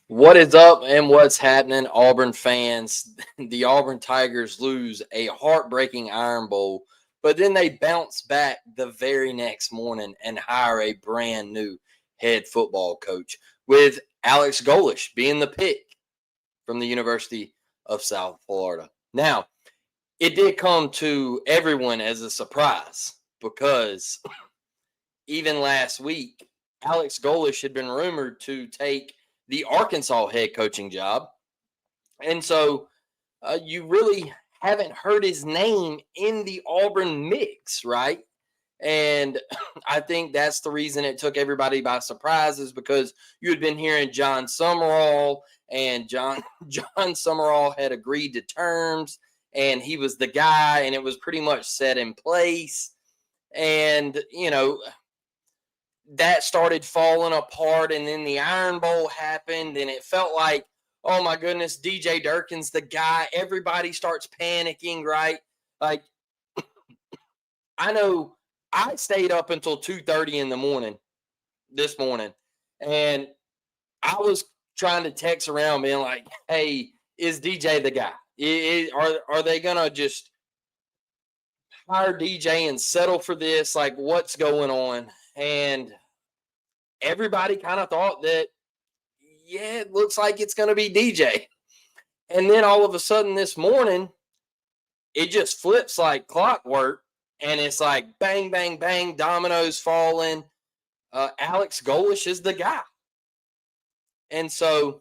What is up and what's happening, Auburn fans? The Auburn Tigers lose a heartbreaking Iron Bowl, but then they bounce back the very next morning and hire a brand new head football coach with Alex Golesh being the pick from the University of South Florida. Now, it did come to everyone as a surprise because even last week, Alex Golesh had been rumored to take the Arkansas head coaching job. And so you really haven't heard his name in the Auburn mix, right? And I think that's the reason it took everybody by surprise is because you had been hearing John Summerall, and John Summerall had agreed to terms, and he was the guy, and it was pretty much set in place. And, that started falling apart, and then the Iron Bowl happened, and it felt like, oh my goodness, DJ Durkin's the guy. Everybody starts panicking, right? Like, I know I stayed up until 2:30 in the morning this morning, and I was trying to text around being like, hey, is DJ the guy? Are they gonna just hire DJ and settle for this? Like, what's going on? And everybody kind of thought that, yeah, it looks like it's going to be DJ. And then all of a sudden this morning, it just flips like clockwork. And it's like bang, bang, bang, dominoes falling. Alex Golesh is the guy. And so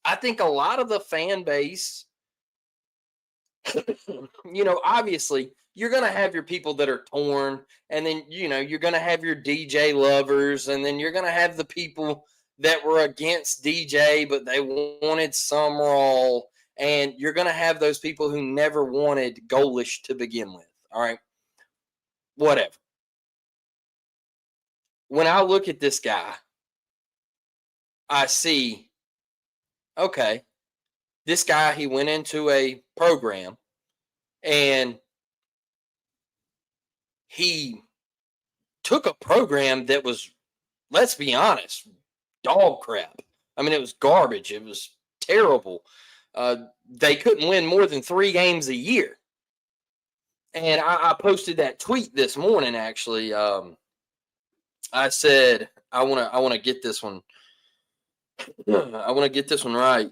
I think a lot of the fan base, obviously, you're going to have your people that are torn. And then, you're going to have your DJ lovers. And then you're going to have the people that were against DJ, but they wanted Summerall. And you're going to have those people who never wanted Golesh to begin with. All right. Whatever. When I look at this guy, I see, okay, this guy, he went into a program and he took a program that was, let's be honest, dog crap. I mean, it was garbage. It was terrible. They couldn't win more than 3 games a year. And I posted that tweet this morning, actually. I said, I want to get this one. I want to get this one right.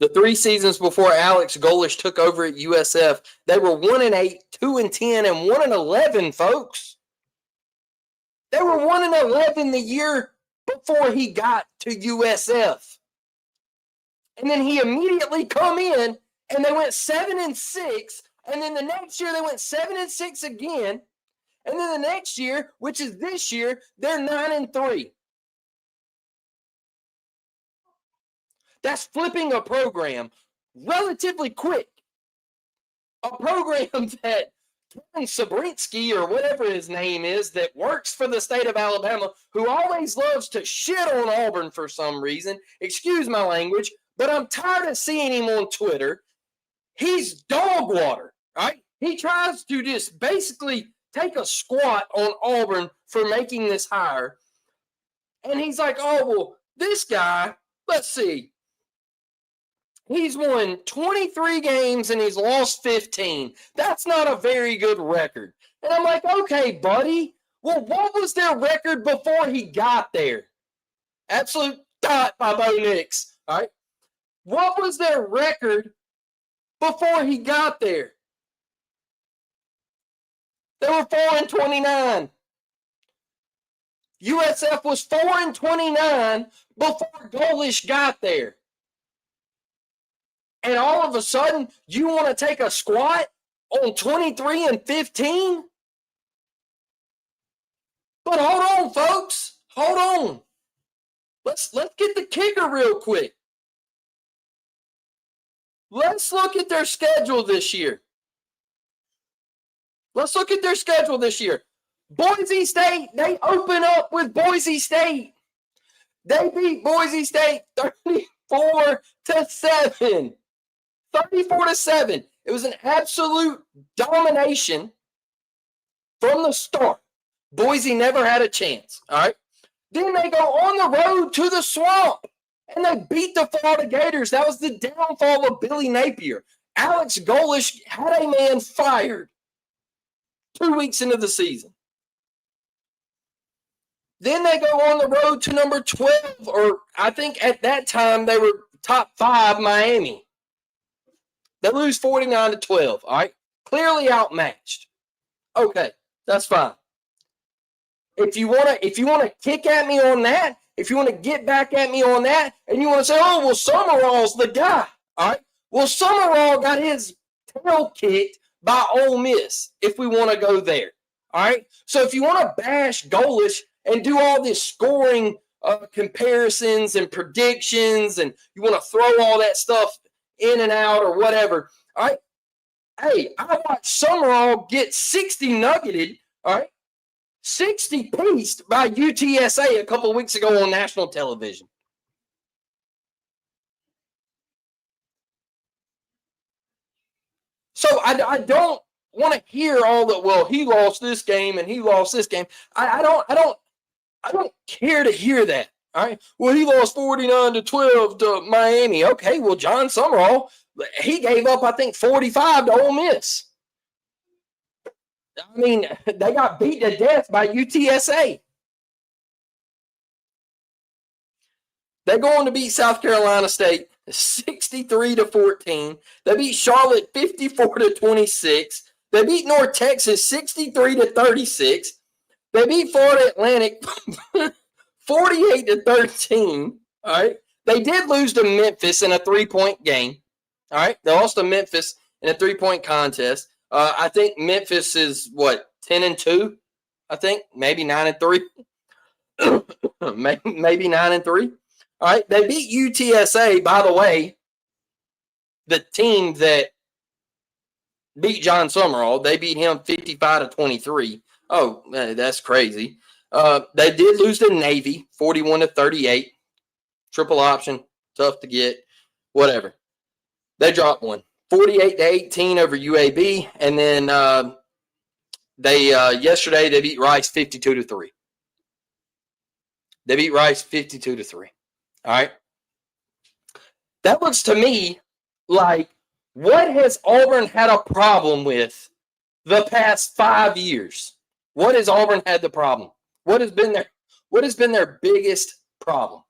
The 3 seasons before Alex Golesh took over at USF, they were 1-8, 2-10, and 1-11, folks. They were 1-11 the year before he got to USF. And then he immediately come in and they went 7-6. And then the next year they went 7-6 again. And then the next year, which is this year, they're 9-3. That's flipping a program relatively quick. A program that Kevin Sabrinsky, or whatever his name is, that works for the state of Alabama, who always loves to shit on Auburn for some reason. Excuse my language, but I'm tired of seeing him on Twitter. He's dog water, right? He tries to just basically take a squat on Auburn for making this hire. And he's like, oh, well, this guy, let's see. He's won 23 games and he's lost 15. That's not a very good record. And I'm like, okay, buddy. Well, what was their record before he got there? Absolute dot by Bo Nix. All right. What was their record before he got there? They were 4-29. USF was 4-29 before Golesh got there. And all of a sudden, you want to take a squat on 23-15? But hold on, folks. Hold on. Let's get the kicker real quick. Let's look at their schedule this year. Boise State, they open up with Boise State. They beat Boise State 34-7. 34-7. It was an absolute domination from the start. Boise never had a chance. All right. Then they go on the road to the Swamp, and they beat the Florida Gators. That was the downfall of Billy Napier. Alex Golesh had a man fired 2 weeks into the season. Then they go on the road to number 12, or I think at that time they were top 5, Miami. They lose 49-12, all right? Clearly outmatched. Okay, that's fine. If you wanna kick at me on that, if you want to get back at me on that, and you want to say, oh, well, Summerall's the guy, all right? Well, Summerall got his tail kicked by Ole Miss, if we want to go there, all right? So if you want to bash Golesh and do all this scoring comparisons and predictions, and you want to throw all that stuff in and out or whatever, all right? Hey, I watched Summerall get 60 nuggeted, all right? 60 pieced by UTSA a couple of weeks ago on national television. So I don't want to hear all that. Well, he lost this game and he lost this game. I don't care to hear that. All right. Well, he lost 49-12 to Miami. Okay. Well, John Summerall, he gave up, I think, 45 to Ole Miss. I mean, they got beat to death by UTSA. They're going to beat South Carolina State 63-14. They beat Charlotte 54-26. They beat North Texas 63-36. They beat Florida Atlantic 48-13. All right. They did lose to Memphis in a 3-point game. All right. They lost to Memphis in a 3-point contest. I think Memphis is 10-2. I think maybe 9-3. maybe 9-3. All right. They beat UTSA, by the way, the team that beat John Summerall. They beat him 55-23. Oh, that's crazy. They did lose to Navy 41-38. Triple option, tough to get, whatever. They dropped one. 48-18 over UAB, and then yesterday they beat Rice 52-3. They beat Rice 52-3. All right. That looks to me like, what has Auburn had a problem with the past 5 years? What has Auburn had the problem? What has been their biggest problem?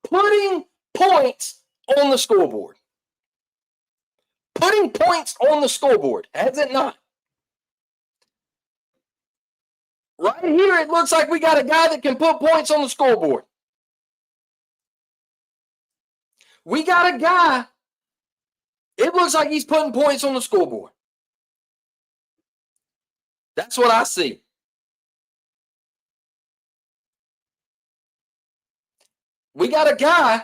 Putting points on the scoreboard. Putting points on the scoreboard, has it not? Right here, it looks like we got a guy that can put points on the scoreboard. We got a guy, it looks like he's putting points on the scoreboard. That's what I see. We got a guy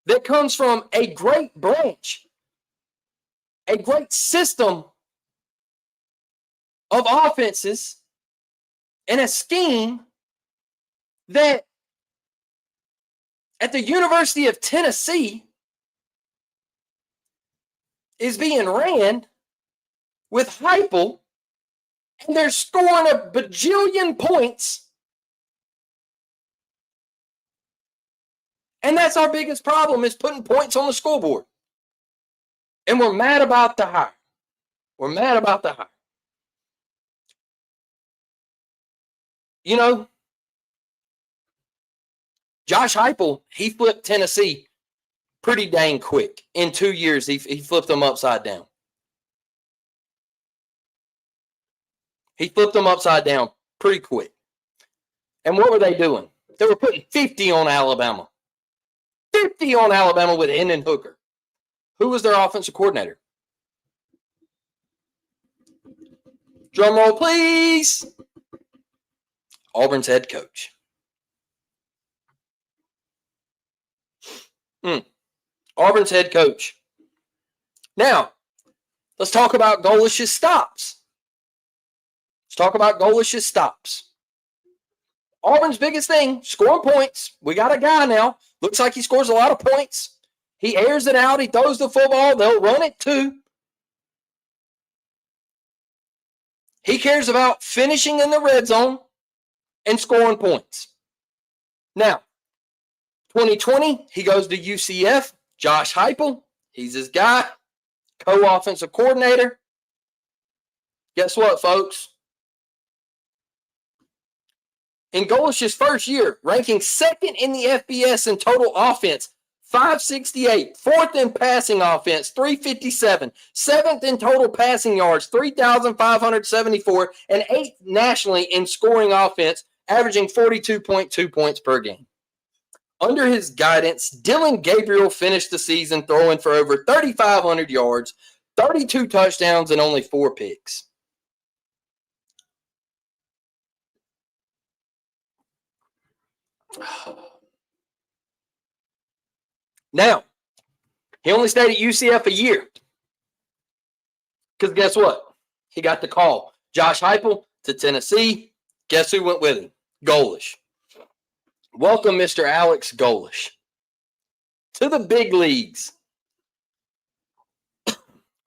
that comes from a great branch, a great system of offenses and a scheme that at the University of Tennessee is being ran with Heupel, and they're scoring a bajillion points. And that's our biggest problem, is putting points on the scoreboard. And we're mad about the hire. We're mad about the hire. You know, Josh Heupel, he flipped Tennessee pretty dang quick. In 2 years, he flipped them upside down. He flipped them upside down pretty quick. And what were they doing? They were putting 50 on Alabama. 50 on Alabama with Hendon Hooker. Who was their offensive coordinator? Drum roll, please. Auburn's head coach. Auburn's head coach. Now, let's talk about Golesh's stops. Auburn's biggest thing, scoring points. We got a guy now. Looks like he scores a lot of points. He airs it out. He throws the football. They'll run it too. He cares about finishing in the red zone. and scoring points. Now, 2020, he goes to UCF. Josh Heupel, he's his guy, co-offensive coordinator. Guess what, folks? In Golesh's first year, ranking second in the FBS in total offense, 568, fourth in passing offense, 357, seventh in total passing yards, 3,574, and eighth nationally in scoring offense, averaging 42.2 points per game. Under his guidance, Dillon Gabriel finished the season throwing for over 3,500 yards, 32 touchdowns, and only 4 picks. Now, he only stayed at UCF a year. Because guess what? He got the call. Josh Heupel to Tennessee. Guess who went with him? Golesh. Welcome, Mr. Alex Golesh, to the big leagues.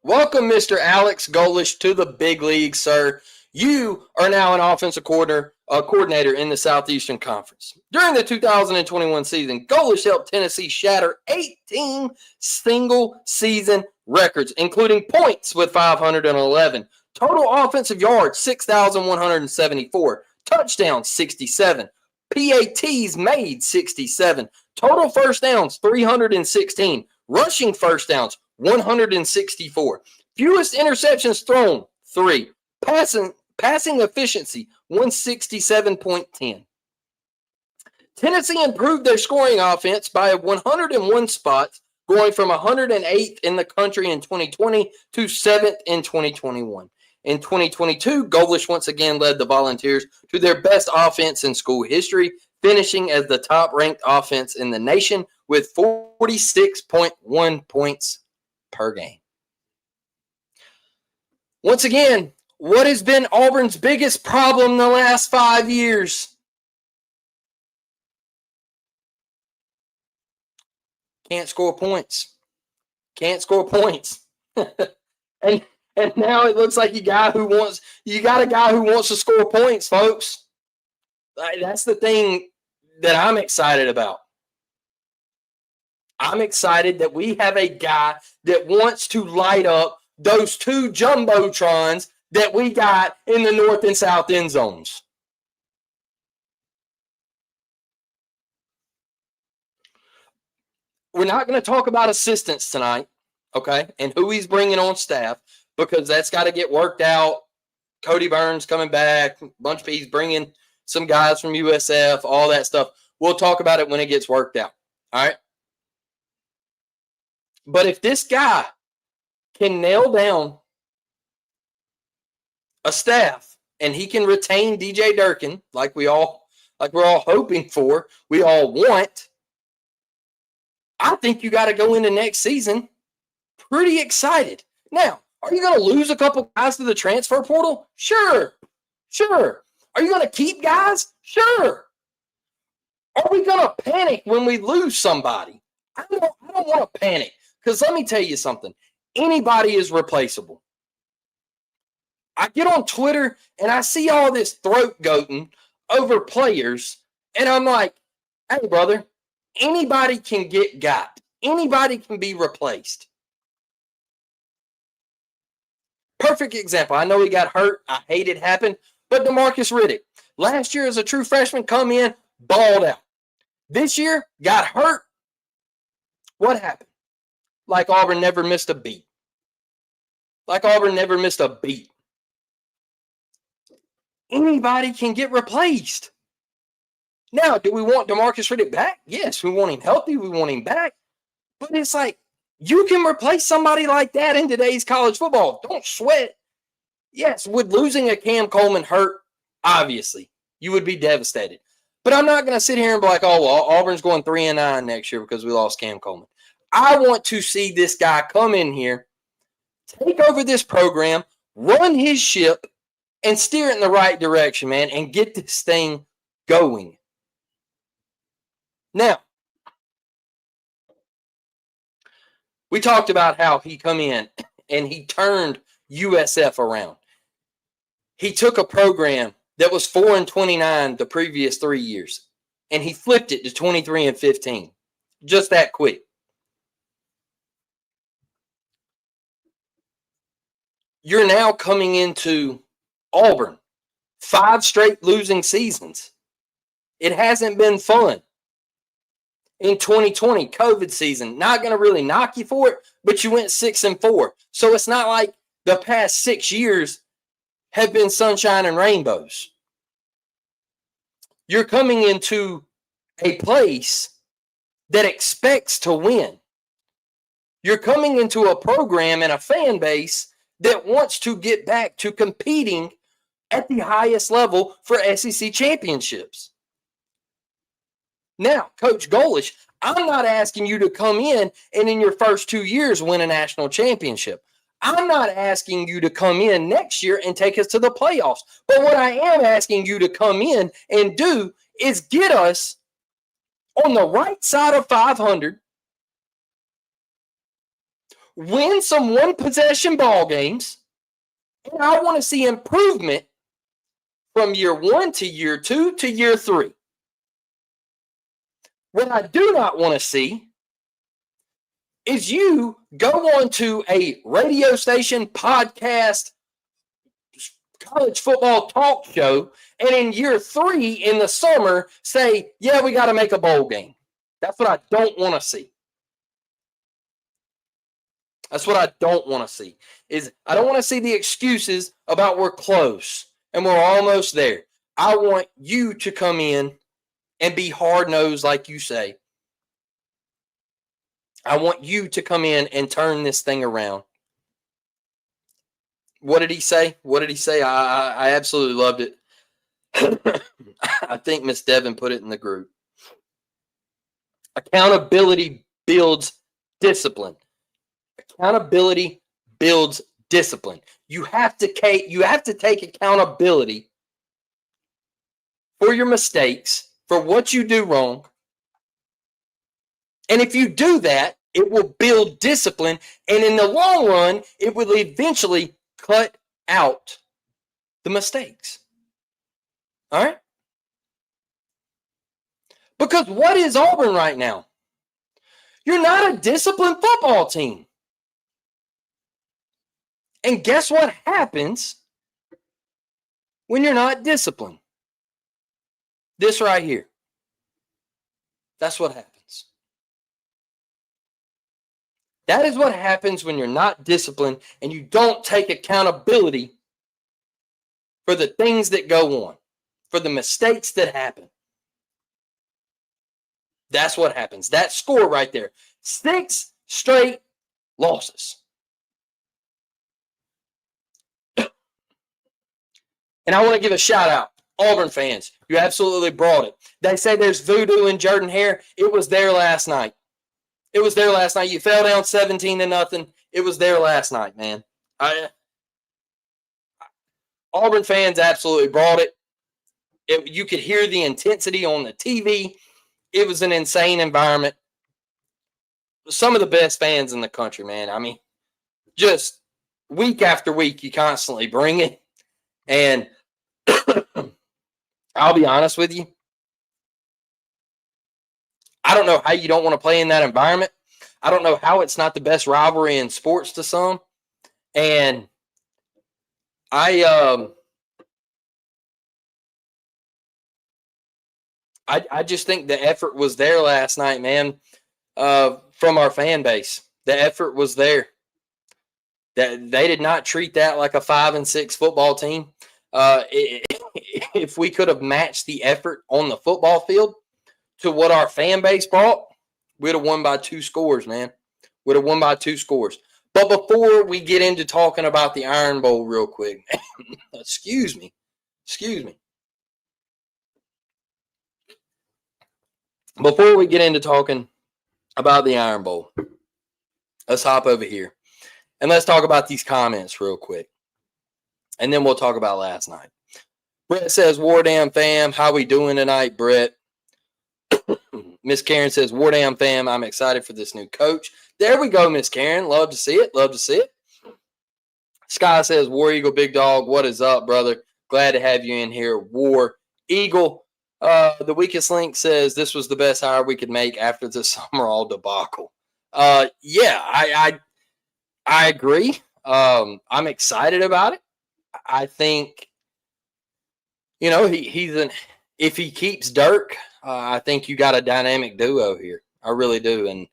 Welcome, Mr. Alex Golesh, to the big leagues, sir. You are now an offensive coordinator in the Southeastern Conference. During the 2021 season, Golesh helped Tennessee shatter 18 single-season records, including points with 511, total offensive yards 6,174, touchdowns 67, PATs made 67, total first downs 316, rushing first downs 164, fewest interceptions thrown 3, passing efficiency 167.10. Tennessee improved their scoring offense by 101 spots, going from 108th in the country in 2020 to 7th in 2021. In 2022, Golesh once again led the Volunteers to their best offense in school history, finishing as the top-ranked offense in the nation with 46.1 points per game. Once again, what has been Auburn's biggest problem the last 5 years? Can't score points. Can't score points. And now it looks like you got a guy who wants to score points, folks. That's the thing that I'm excited about. I'm excited that we have a guy that wants to light up those 2 jumbotrons that we got in the north and south end zones. We're not going to talk about assistants tonight, okay, and who he's bringing on staff, because that's got to get worked out. Cody Burns coming back, he's bringing some guys from USF, all that stuff. We'll talk about it when it gets worked out, all right? But if this guy can nail down a staff and he can retain DJ Durkin like we're all hoping for, we all want, I think you got to go into next season pretty excited. Now, are you going to lose a couple guys to the transfer portal? Sure. Are you going to keep guys? Sure. Are we going to panic when we lose somebody? I don't want to panic, because let me tell you something. Anybody is replaceable. I get on Twitter and I see all this throat goating over players, and I'm like, hey, brother, anybody can get got. Anybody can be replaced. Perfect example. I know he got hurt. I hate it happened. But DeMarcus Riddick, last year as a true freshman, come in, balled out. This year, got hurt. What happened? Like Auburn never missed a beat. Anybody can get replaced. Now, do we want DeMarcus Riddick back? Yes, we want him healthy. We want him back. But it's like, you can replace somebody like that in today's college football. Don't sweat. Yes, would losing a Cam Coleman hurt? Obviously. You would be devastated. But I'm not going to sit here and be like, oh, well, Auburn's going 3-9 next year because we lost Cam Coleman. I want to see this guy come in here, take over this program, run his ship, and steer it in the right direction, man, and get this thing going. Now, we talked about how he come in and he turned USF around. He took a program that was 4-29 the previous 3 years, and he flipped it to 23-15, just that quick. You're now coming into Auburn, 5 straight losing seasons. It hasn't been fun. In 2020, COVID season, not going to really knock you for it, but you went 6-4. So it's not like the past 6 years have been sunshine and rainbows. You're coming into a place that expects to win. You're coming into a program and a fan base that wants to get back to competing at the highest level for SEC championships. Now, Coach Golesh, I'm not asking you to come in and in your first 2 years win a national championship. I'm not asking you to come in next year and take us to the playoffs. But what I am asking you to come in and do is get us on the right side of 500, win some one-possession ball games, and I want to see improvement from year 1 to year 2 to year 3. What I do not want to see is you go on to a radio station, podcast, college football talk show, and in year 3 in the summer say, yeah, we got to make a bowl game. That's what I don't want to see. That's what I don't want to see. I don't want to see the excuses about we're close and we're almost there. I want you to come in and be hard-nosed like you say. I want you to come in and turn this thing around. What did he say? I absolutely loved it. I think Miss Devin put it in the group. Accountability builds discipline. Accountability builds discipline. You have to take accountability for your mistakes, for what you do wrong. And if you do that, it will build discipline. And in the long run, it will eventually cut out the mistakes. All right? Because what is Auburn right now? You're not a disciplined football team. And guess what happens when you're not disciplined? This right here. That's what happens. That is what happens when you're not disciplined and you don't take accountability for the things that go on, for the mistakes that happen. That's what happens. That score right there. 6 straight losses. And I want to give a shout out. Auburn fans, you absolutely brought it. They say there's voodoo in Jordan-Hare. It was there last night. It was there last night. You fell down 17-0. It was there last night, man. Auburn fans absolutely brought it. You could hear the intensity on the TV. It was an insane environment. Some of the best fans in the country, man. I mean, just week after week, you constantly bring it. And I'll be honest with you. I don't know how you don't want to play in that environment. I don't know how it's not the best rivalry in sports to some. And I just think the effort was there last night, man, from our fan base. The effort was there. That they did not treat that like a 5-6 football team. If we could have matched the effort on the football field to what our fan base brought, we'd have won by 2 scores, man. We'd have won by 2 scores. But before we get into talking about the Iron Bowl real quick, excuse me. Before we get into talking about the Iron Bowl, let's hop over here. And let's talk about these comments real quick. And then we'll talk about last night. Brett says, War Damn fam, how we doing tonight, Brett? Miss Karen says, War Damn fam, I'm excited for this new coach. There we go, Miss Karen. Love to see it. Sky says, War Eagle Big Dog, what is up, brother? Glad to have you in here, War Eagle. The weakest link says this was the best hire we could make after the Summerall debacle. Yeah, I agree. I'm excited about it. I think, if he keeps Dirk, I think you got a dynamic duo here. I really do. And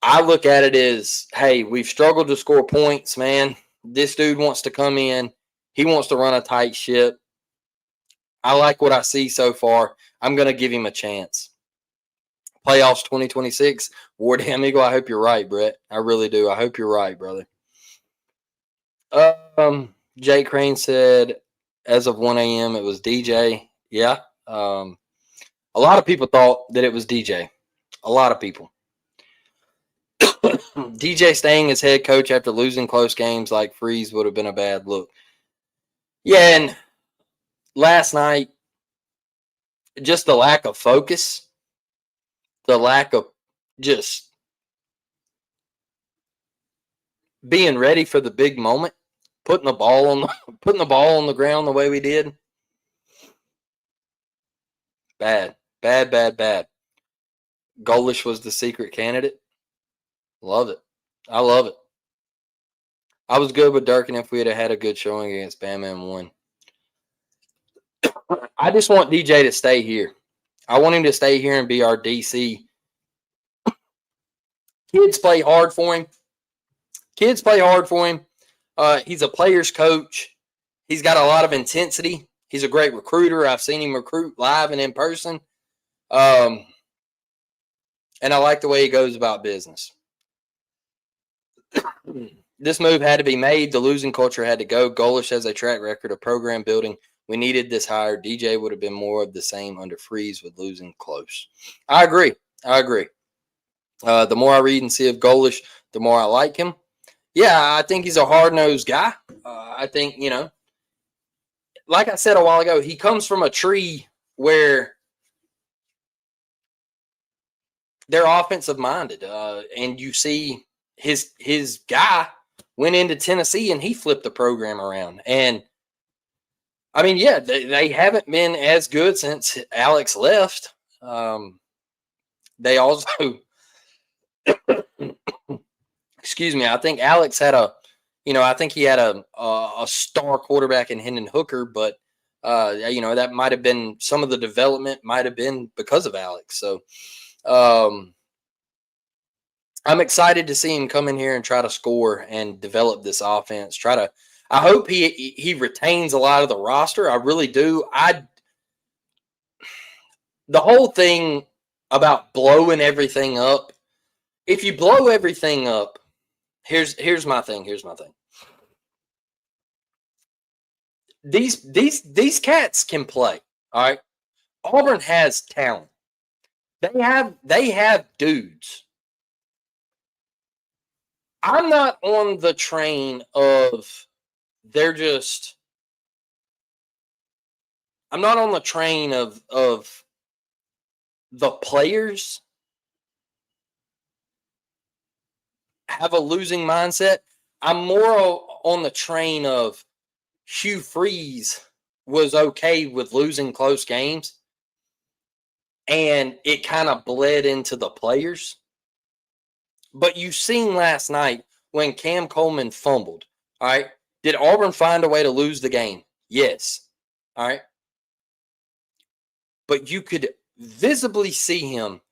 I look at it as, hey, we've struggled to score points, man. This dude wants to come in. He wants to run a tight ship. I like what I see so far. I'm going to give him a chance. Playoffs 2026. War Damn Eagle, I hope you're right, Brett. I really do. I hope you're right, brother. Jake Crane said, as of 1 a.m., it was DJ. Yeah. A lot of people thought that it was DJ. A lot of people. DJ staying as head coach after losing close games like Freeze would have been a bad look. Yeah, and last night, just the lack of focus, the lack of just being ready for the big moment, putting the ball on the ground the way we did. Bad. Golesh was the secret candidate. Love it. I love it. I was good with Durkin if we had a good showing against Bama and won. I just want DJ to stay here. I want him to stay here and be our DC. Kids play hard for him. He's a player's coach. He's got a lot of intensity. He's a great recruiter. I've seen him recruit live and in person. And I like the way he goes about business. This move had to be made. The losing culture had to go. Golesh has a track record of program building. We needed this hire. DJ would have been more of the same under Freeze with losing close. I agree. The more I read and see of Golesh, the more I like him. Yeah, I think he's a hard-nosed guy. I think, like I said a while ago, he comes from a tree where they're offensive-minded. And you see his guy went into Tennessee and he flipped the program around. And, I mean, yeah, they haven't been as good since Alex left. They also excuse me, I think Alex had I think he had a star quarterback in Hendon Hooker, but that might have been some of the development might have been because of Alex. So I'm excited to see him come in here and try to score and develop this offense. I hope he retains a lot of the roster. I really do. The whole thing about blowing everything up. If you blow everything up, here's my thing. These cats can play. All right. Auburn has talent. They have dudes. I'm not on the train of I'm not on the train of the players have a losing mindset. I'm more on the train of Hugh Freeze was okay with losing close games, and it kind of bled into the players. But you seen last night when Cam Coleman fumbled, all right? Did Auburn find a way to lose the game? Yes, all right? But you could visibly see him.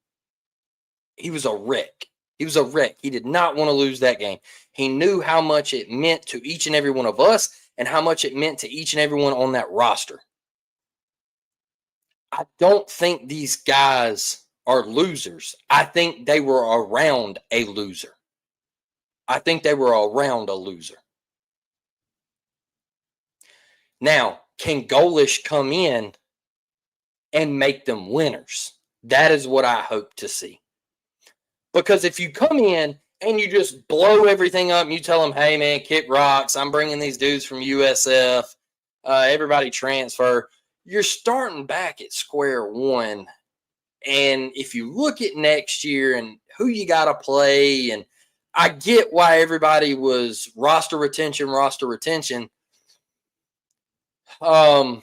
He was a wreck. He did not want to lose that game. He knew how much it meant to each and every one of us and how much it meant to each and everyone on that roster. I don't think these guys are losers. I think they were around a loser. Now, can Golesh come in and make them winners? That is what I hope to see. Because if you come in and you just blow everything up and you tell them, hey, man, kick rocks. I'm bringing these dudes from USF. Everybody transfer. You're starting back at square one. And if you look at next year and who you got to play, and I get why everybody was roster retention. I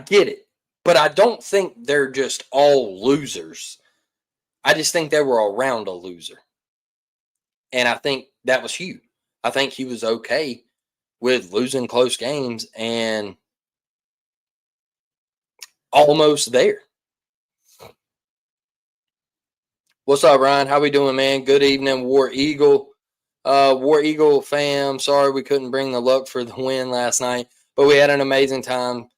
get it, but I don't think they're just all losers. I just think they were around a loser. And I think that was Hugh. I think he was okay with losing close games and almost there. What's up, Ryan? How we doing, man? Good evening, War Eagle. War Eagle fam, sorry we couldn't bring the luck for the win last night, but we had an amazing time.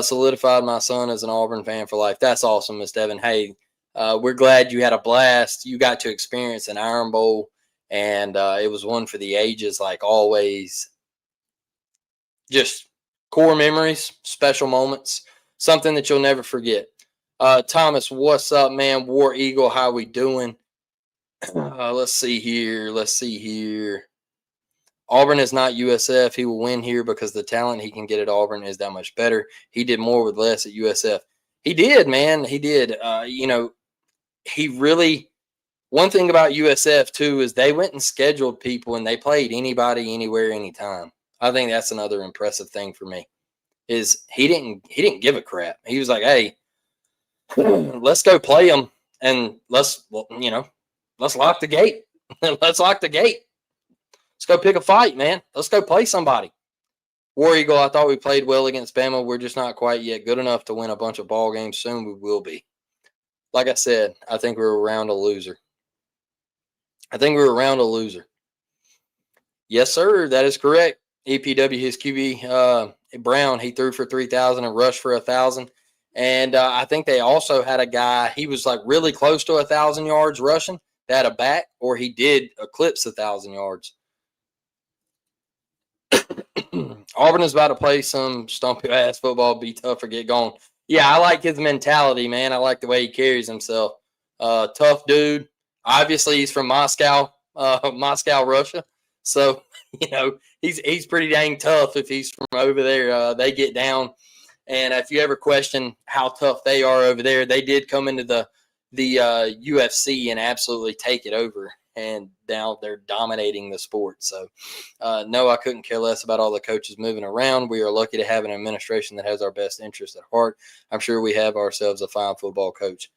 Solidified my son as an Auburn fan for life. That's awesome, Miss Devin. Hey, we're glad you had a blast. You got to experience an Iron Bowl, and it was one for the ages, like always. Just core memories, special moments, something that you'll never forget. Thomas, what's up, man? War Eagle, how we doing? Let's see here. Auburn is not USF. He will win here because the talent he can get at Auburn is that much better. He did more with less at USF. He did, man. He did. He really. One thing about USF too is they went and scheduled people and they played anybody, anywhere, anytime. I think that's another impressive thing for me. Is he didn't give a crap. He was like, hey, let's go play them and let's lock the gate. Let's lock the gate. Let's go pick a fight, man. Let's go play somebody. War Eagle, I thought we played well against Bama. We're just not quite yet good enough to win a bunch of ball games. Soon we will be. Like I said, I think we're around a loser. Yes, sir. That is correct. EPW, his QB, Brown, he threw for 3,000 and rushed for 1,000. And I think they also had a guy, he was like really close to 1,000 yards rushing. They had a back, or he did eclipse 1,000 yards. Auburn is about to play some stumpy ass football, be tough or get going. Yeah, I like his mentality, man. I like the way he carries himself. Tough dude. Obviously, he's from Moscow, Russia. So, he's pretty dang tough if he's from over there. They get down. And if you ever question how tough they are over there, they did come into the UFC and absolutely take it over. And now they're dominating the sport. So, no, I couldn't care less about all the coaches moving around. We are lucky to have an administration that has our best interest at heart. I'm sure we have ourselves a fine football coach.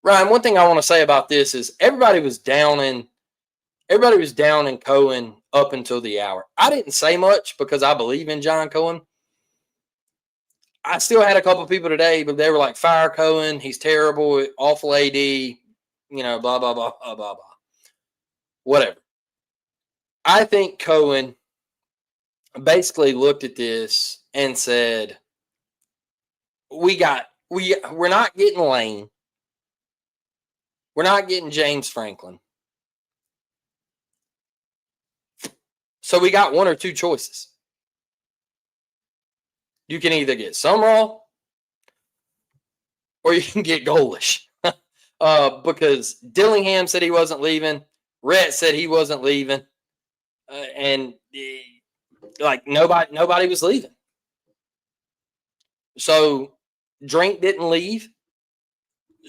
Ryan, one thing I want to say about this is everybody was down in Cohen up until the hour. I didn't say much because I believe in John Cohen. I still had a couple of people today, but they were like, fire Cohen. He's terrible, awful AD, blah, blah, blah, blah, blah, blah. Whatever. I think Cohen basically looked at this and said, we're not getting Lane. We're not getting James Franklin. So we got one or two choices. You can either get Summerall or you can get Golesh. Because Dillingham said he wasn't leaving. Rhett said he wasn't leaving. And nobody was leaving. So Drink didn't leave.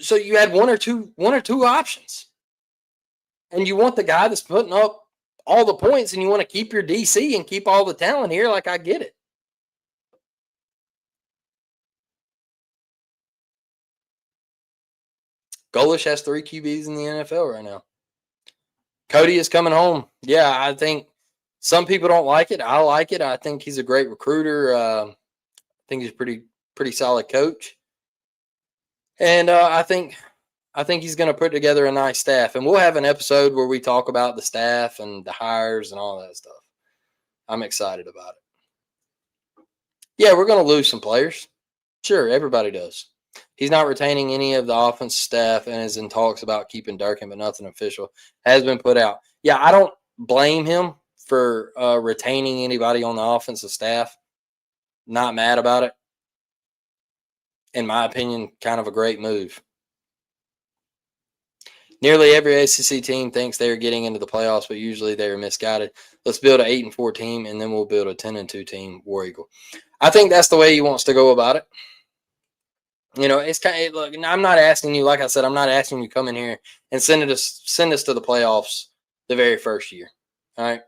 So you had one or two options. And you want the guy that's putting up all the points and you want to keep your DC and keep all the talent here. Like, I get it. Golesh has 3 QBs in the NFL right now. Cody is coming home. Yeah, I think some people don't like it. I like it. I think he's a great recruiter. I think he's a pretty solid coach. And I think he's going to put together a nice staff. And we'll have an episode where we talk about the staff and the hires and all that stuff. I'm excited about it. Yeah, we're going to lose some players. Sure, everybody does. He's not retaining any of the offense staff and is in talks about keeping Durkin, but nothing official has been put out. Yeah, I don't blame him for retaining anybody on the offensive staff. Not mad about it. In my opinion, kind of a great move. Nearly every SEC team thinks they're getting into the playoffs, but usually they're misguided. Let's build an 8-4 team, and then we'll build a 10-2 team. War Eagle. I think that's the way he wants to go about it. It's kind of look. I'm not asking you, like I said, I'm not asking you to come in here and send us to the playoffs the very first year. All right.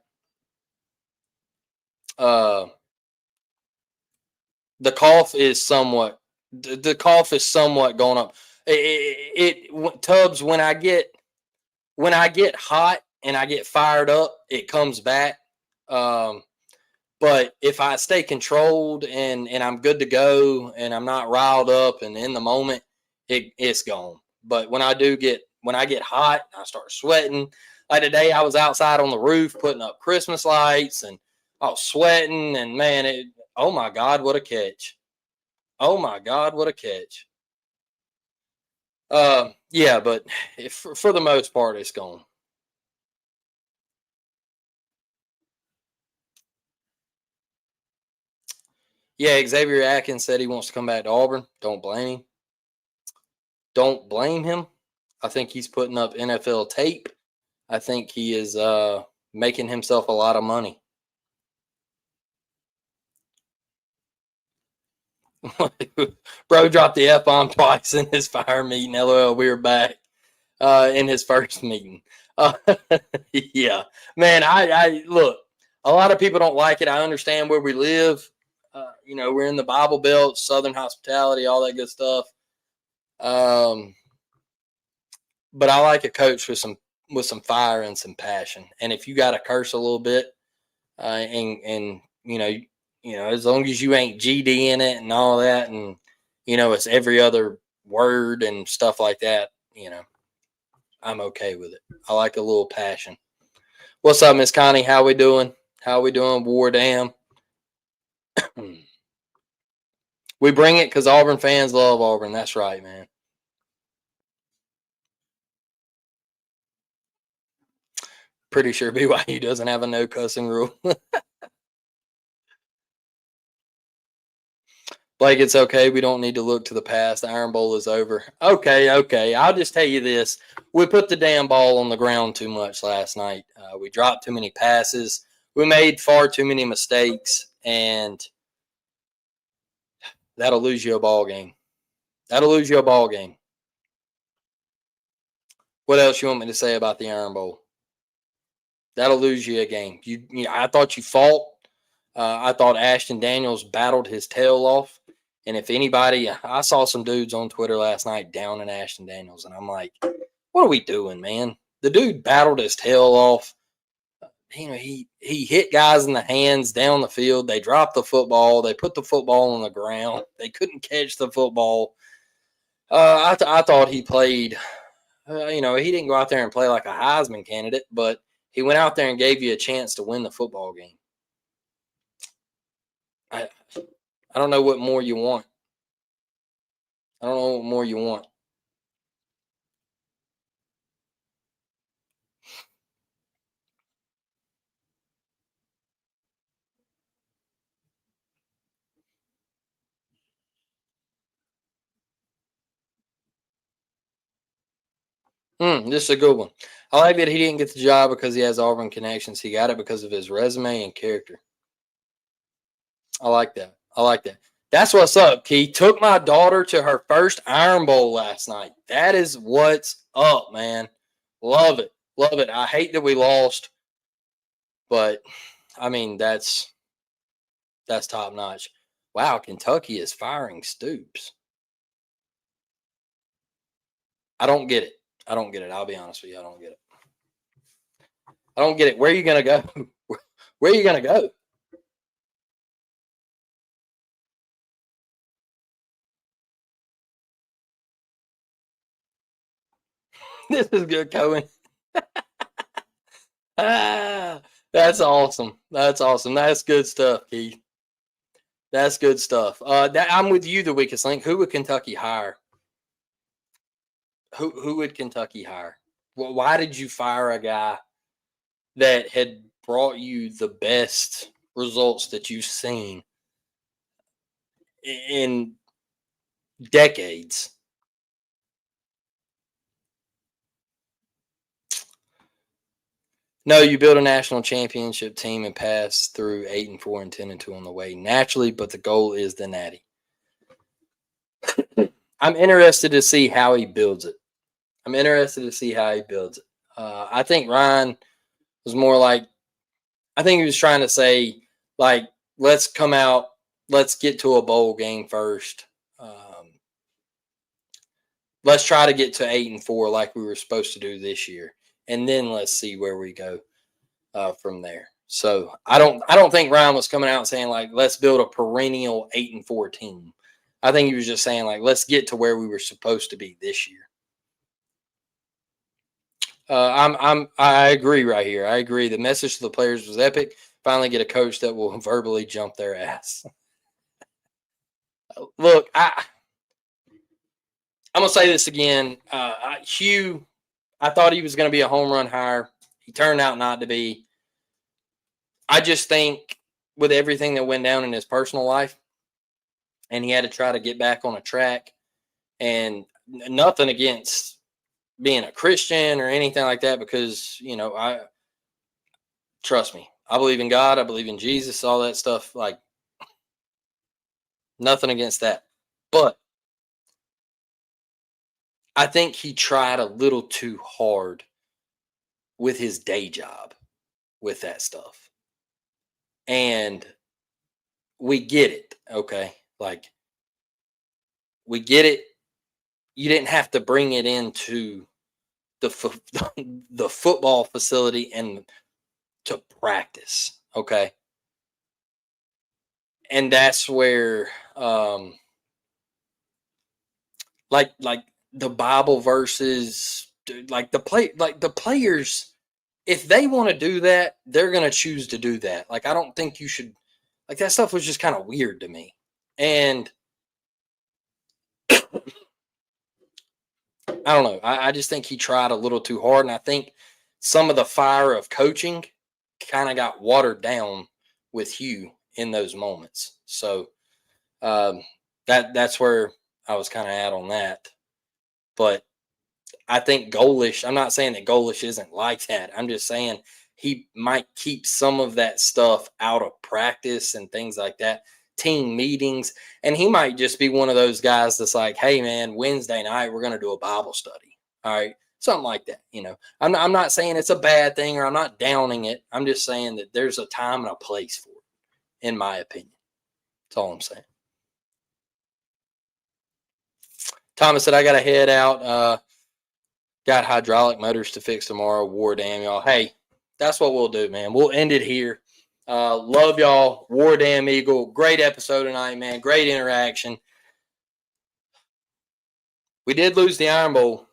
The cough is somewhat. The cough is somewhat going up. Tubbs, when I get hot and I get fired up, it comes back. But if I stay controlled and I'm good to go and I'm not riled up and in the moment, it's gone. But when I get hot, I start sweating. Like today, I was outside on the roof putting up Christmas lights and I was sweating. And man, oh my God, what a catch! Oh my God, what a catch! Yeah, but for the most part, it's gone. Yeah, Xavier Atkins said he wants to come back to Auburn. Don't blame him. Don't blame him. I think he's putting up NFL tape. I think he is making himself a lot of money. Bro dropped the F-bomb twice in his fire meeting. LOL, we were back in his first meeting. Yeah, man, I look, a lot of people don't like it. I understand where we live. We're in the Bible Belt, Southern hospitality, all that good stuff. But I like a coach with some fire and some passion. And if you got to curse a little bit, and as long as you ain't GD in it and all that, and it's every other word and stuff like that, I'm okay with it. I like a little passion. What's up, Miss Connie? How we doing? War Dam? We bring it because Auburn fans love Auburn. That's right, man. Pretty sure BYU doesn't have a no cussing rule. Blake, it's okay. We don't need to look to the past. The Iron Bowl is over. Okay. I'll just tell you this. We put the damn ball on the ground too much last night. We dropped too many passes. We made far too many mistakes, and that'll lose you a ball game. What else you want me to say about the Iron Bowl? That'll lose you a game. I thought you fought. I thought Ashton Daniels battled his tail off. And if anybody, I saw some dudes on Twitter last night down in Ashton Daniels, and I'm like, what are we doing, man? The dude battled his tail off. He hit guys in the hands down the field. They dropped the football. They put the football on the ground. They couldn't catch the football. I thought he played. He didn't go out there and play like a Heisman candidate, but he went out there and gave you a chance to win the football game. I don't know what more you want. This is a good one. I like that he didn't get the job because he has Auburn connections. He got it because of his resume and character. I like that. That's what's up, Key. Took my daughter to her first Iron Bowl last night. That is what's up, man. Love it. I hate that we lost, but I mean that's top notch. Wow, Kentucky is firing Stoops. I don't get it. I'll be honest with you. I don't get it. Where are you gonna go? Where are you gonna go? This is good, Cohen. That's awesome. That's good stuff, Keith. That's good stuff. I'm with you. The weakest link. Who would Kentucky hire? Who would Kentucky hire? Well, why did you fire a guy that had brought you the best results that you've seen in decades? No, you build a national championship team and pass through 8-4 and 10-2 on the way naturally, but the goal is the natty. I'm interested to see how he builds it. I think Ryan was more like I think he was trying to say, like, let's come out, let's get to a bowl game first. Let's try to get to 8-4 like we were supposed to do this year, and then let's see where we go from there. So I don't think Ryan was coming out saying like let's build a perennial 8-4 team. I think he was just saying like let's get to where we were supposed to be this year. I agree right here. I agree. The message to the players was epic. Finally get a coach that will verbally jump their ass. Look, I'm gonna say this again. Hugh, I thought he was going to be a home run hire. He turned out not to be. I just think with everything that went down in his personal life, and he had to try to get back on a track, and nothing against being a Christian or anything like that, because, you know, I trust me, I believe in God, I believe in Jesus, all that stuff, like nothing against that. But I think he tried a little too hard with his day job with that stuff. And we get it, okay? Like, we get it. You didn't have to bring it into the the football facility and to practice, okay? And that's where like the Bible verses, like the players, if they want to do that, they're going to choose to do that. Like, I don't think you should, like, that stuff was just kind of weird to me. And I don't know. I just think he tried a little too hard. And I think some of the fire of coaching kind of got watered down with Hugh in those moments. So that's where I was kind of at on that. But I think Golesh, I'm not saying that Golesh isn't like that. I'm just saying he might keep some of that stuff out of practice and things like that, team meetings. And he might just be one of those guys that's like, hey, man, Wednesday night, we're going to do a Bible study. All right. Something like that. You know, I'm not saying it's a bad thing, or I'm not downing it. I'm just saying that there's a time and a place for it, in my opinion. That's all I'm saying. Thomas said, I got to head out. Got hydraulic motors to fix tomorrow. War damn y'all. Hey, that's what we'll do, man. We'll end it here. Love y'all. War damn Eagle. Great episode tonight, man. Great interaction. We did lose the Iron Bowl,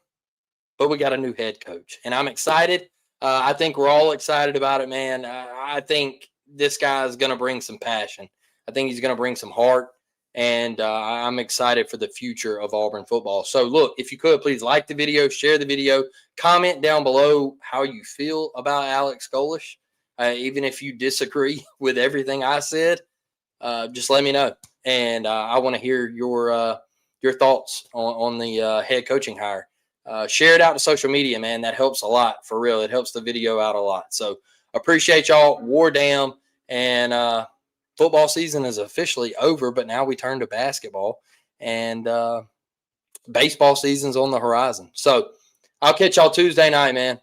but we got a new head coach, and I'm excited. I think we're all excited about it, man. I think this guy is going to bring some passion. I think he's going to bring some heart. And I'm excited for the future of Auburn football. So, look, if you could, please like the video, share the video, comment down below how you feel about Alex Golesh. Even if you disagree with everything I said, just let me know. And I want to hear your thoughts on the head coaching hire. Share it out to social media, man. That helps a lot, for real. It helps the video out a lot. So, appreciate y'all. War damn. And football season is officially over, but now we turn to basketball, and baseball season's on the horizon. So I'll catch y'all Tuesday night, man.